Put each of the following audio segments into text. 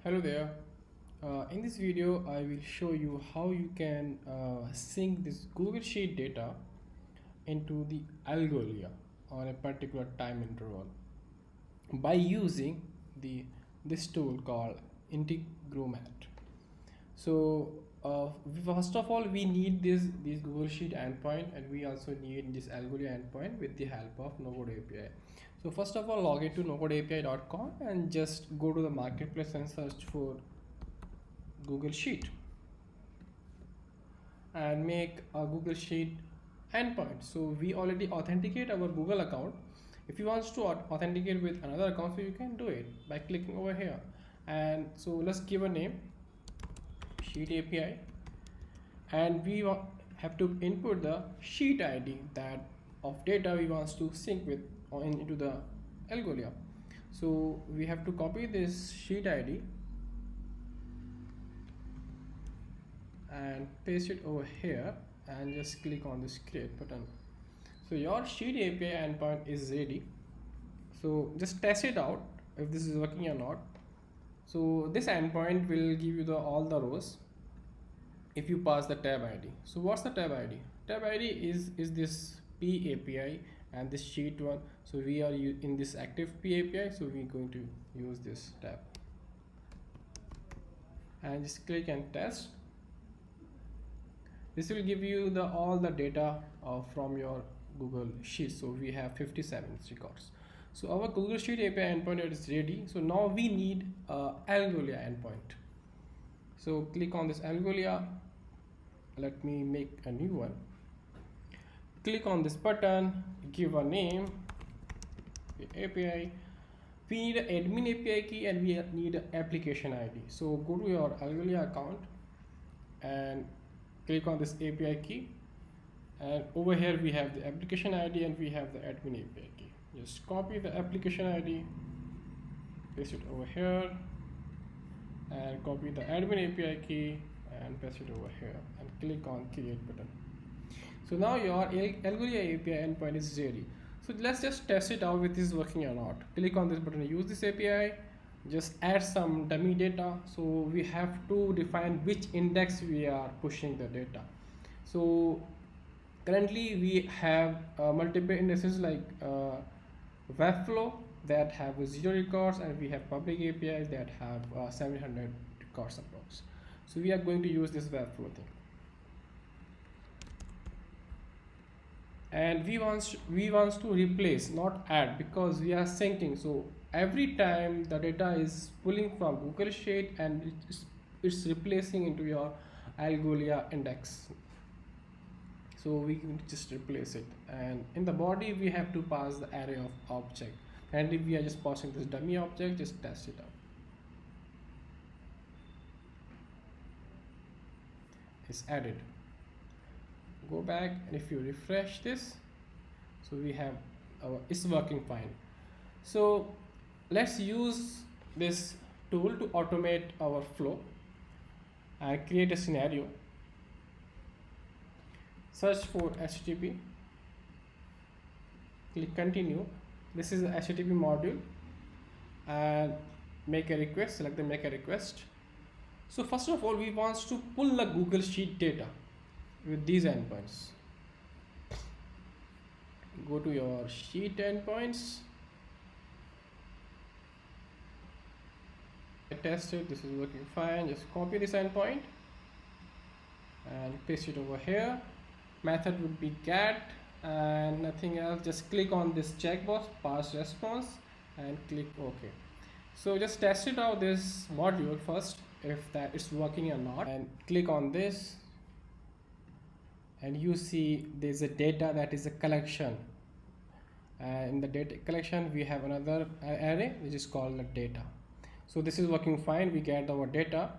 Hello there. In this video, I will show you how you can sync this Google Sheet data into the Algolia on a particular time interval by using this tool called Integromat. So first of all, we need this Google Sheet endpoint, and we also need this Algolia endpoint with the help of NoCodeAPI. So first of all, log into NoCodeAPI.com and just go to the marketplace and search for Google Sheet and make a Google Sheet endpoint. So we already authenticate our Google account. If you want to authenticate with another account, so you can do it by clicking over here. And so let's give a name, Sheet API, and we have to input the sheet ID that of data we want to sync with into the Algolia. So we have to copy this sheet ID and paste it over here and just click on this create button. So your sheet API endpoint is ready. So just test it out if this is working or not. So this endpoint will give you all the rows if you pass the tab ID. So what's the tab ID? Tab ID is this P API and this sheet one. So we are in this active P API, so we're going to use this tab and just click and test. This will give you all the data from your Google Sheet. So we have 57 records. So our Google Sheet API endpoint is ready. So now we need Algolia endpoint. So click on this Algolia. Let me make a new one. Click on this button, give a name, API. We need an admin API key and we need an application ID. So go to your Algolia account and click on this API key, and over here we have the application ID and we have the admin API key. Just copy the application ID, paste it over here, and copy the admin API key and paste it over here and click on create button. So now your Algolia API endpoint is ready. So let's just test it out if this is working or not. Click on this button, use this API, just add some dummy data. So we have to define which index we are pushing the data. So currently we have multiple indexes like Webflow that have 0 records, and we have public APIs that have 700 records approx. So we are going to use this Webflow thing. And we want to replace, not add, because we are syncing. So every time the data is pulling from Google Sheet and it's replacing into your Algolia index. So we can just replace it, and in the body we have to pass the array of object, and if we are just passing this dummy object, just test it out. It's added. Go back, and if you refresh this, so we have it's working fine. So let's use this tool to automate our flow and create a scenario. Search for HTTP, click continue. This is the HTTP module, and make a request, select the make a request. So first of all, we want to pull the Google Sheet data with these endpoints. Go to your sheet endpoints, test it, this is working fine. Just copy this endpoint and paste it over here. Method would be get and nothing else. Just click on this checkbox, pass response, and click OK. So just test it out this module first if that is working or not, and click on this, and you see there's a data that is a collection, and in the data collection we have another array which is called the data. So this is working fine, we get our data.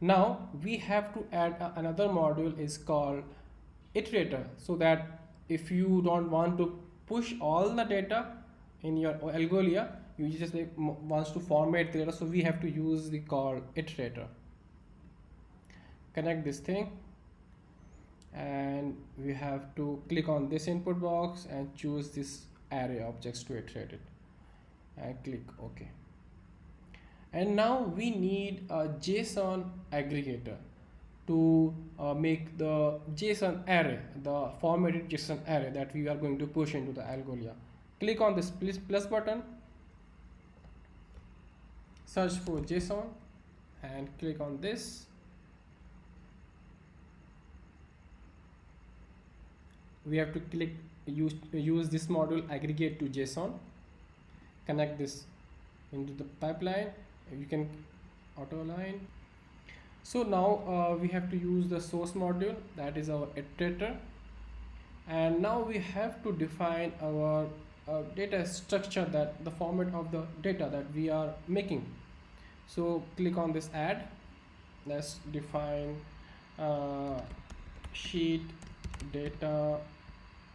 Now we have to add another module is called Iterator, so that if you don't want to push all the data in your Algolia, you just wants to format data, so we have to use the call Iterator. Connect this thing, and we have to click on this input box and choose this array objects to iterate it, and click OK. And now we need a JSON aggregator to make the JSON array, the formatted JSON array that we are going to push into the Algolia. Click on this plus button, search for JSON and click on this. We have to use this module aggregate to JSON, connect this into the pipeline. You can auto align. So now we have to use the source module, that is our iterator, and now we have to define our data structure, that the format of the data that we are making. So click on this add. Let's define sheet data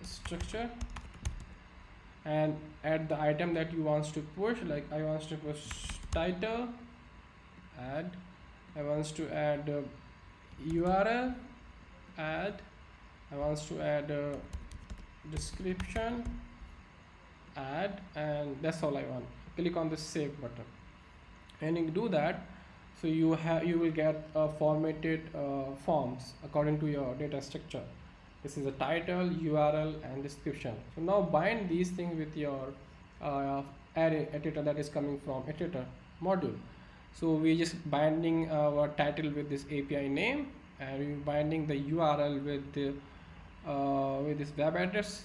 structure and add the item that you want to push. Like I want to push title, add. I want to add URL, add. I want to add description, add, and that's all I want. Click on the save button, and you do that. So you will get formatted forms according to your data structure. This is a title, URL, and description. So now bind these things with your array iterator that is coming from Iterator module. So we just binding our title with this API name, and we binding the URL with this web address,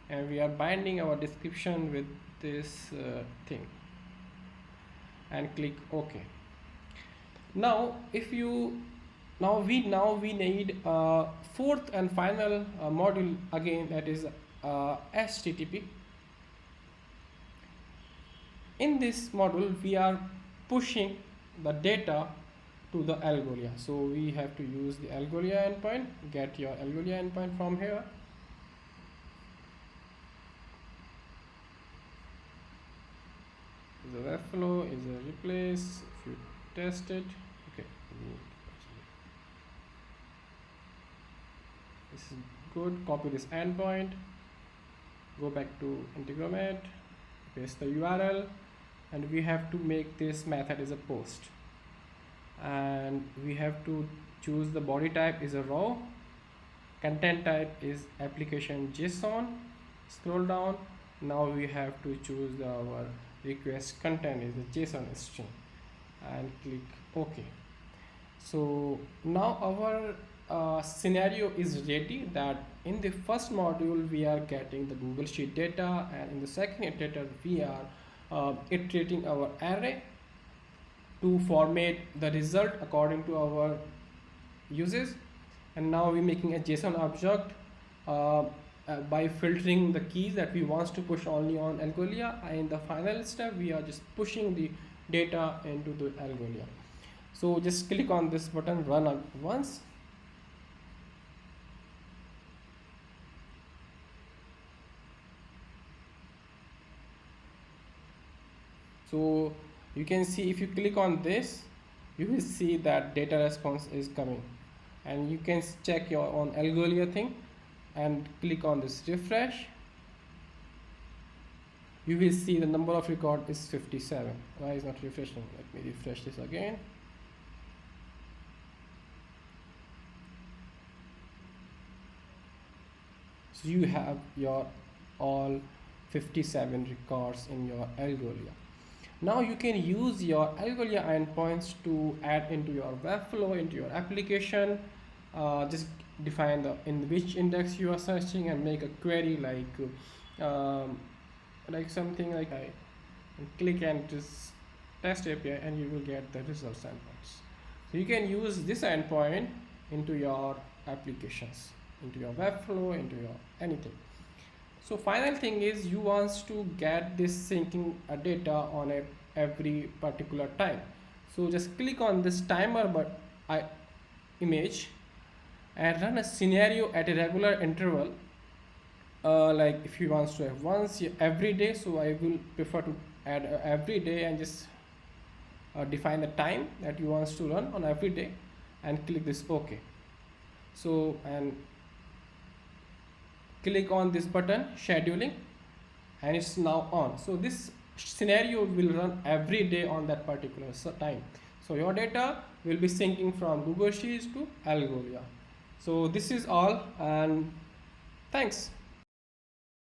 and we are binding our description with this thing, and click OK. Now we need fourth and final module again, that is HTTP. In this module we are pushing the data to the Algolia. So we have to use the Algolia endpoint. Get your Algolia endpoint from here. The web flow is a replace. If you test it, okay, this is good. Copy this endpoint, go back to Integromat, paste the URL, and we have to make this method as a post, and we have to choose the body type is a raw, content type is application JSON. Scroll down. Now we have to choose our request content is a JSON string, and click OK. So now our scenario is ready, that in the first module we are getting the Google Sheet data, and in the second iterator we are iterating our array to format the result according to our uses. And now we're making a JSON object by filtering the keys that we want to push only on Algolia, and in the final step we are just pushing the data into the Algolia. So just click on this button, run once. So you can see, if you click on this, you will see that data response is coming, and you can check your own Algolia thing and click on this refresh. You will see the number of record is 57. Why is not refreshing? Let me refresh this again. So you have your all 57 records in your Algolia. Now you can use your Algolia endpoints to add into your Webflow, into your application. Just define in which index you are searching, and make a query like something like I, and click and just test API, and you will get the results endpoints. So you can use this endpoint into your applications, into your Webflow, into your anything. So final thing is, you want to get this syncing data on every particular time. So just click on this timer image and run a scenario at a regular interval. Like if you want to have once every day, so I will prefer to add every day, and just define the time that you want to run on every day, and click this OK. So and click on this button scheduling, and it's now on. So this scenario will run every day on that particular time. So your data will be syncing from Google Sheets to Algolia. So this is all, and thanks.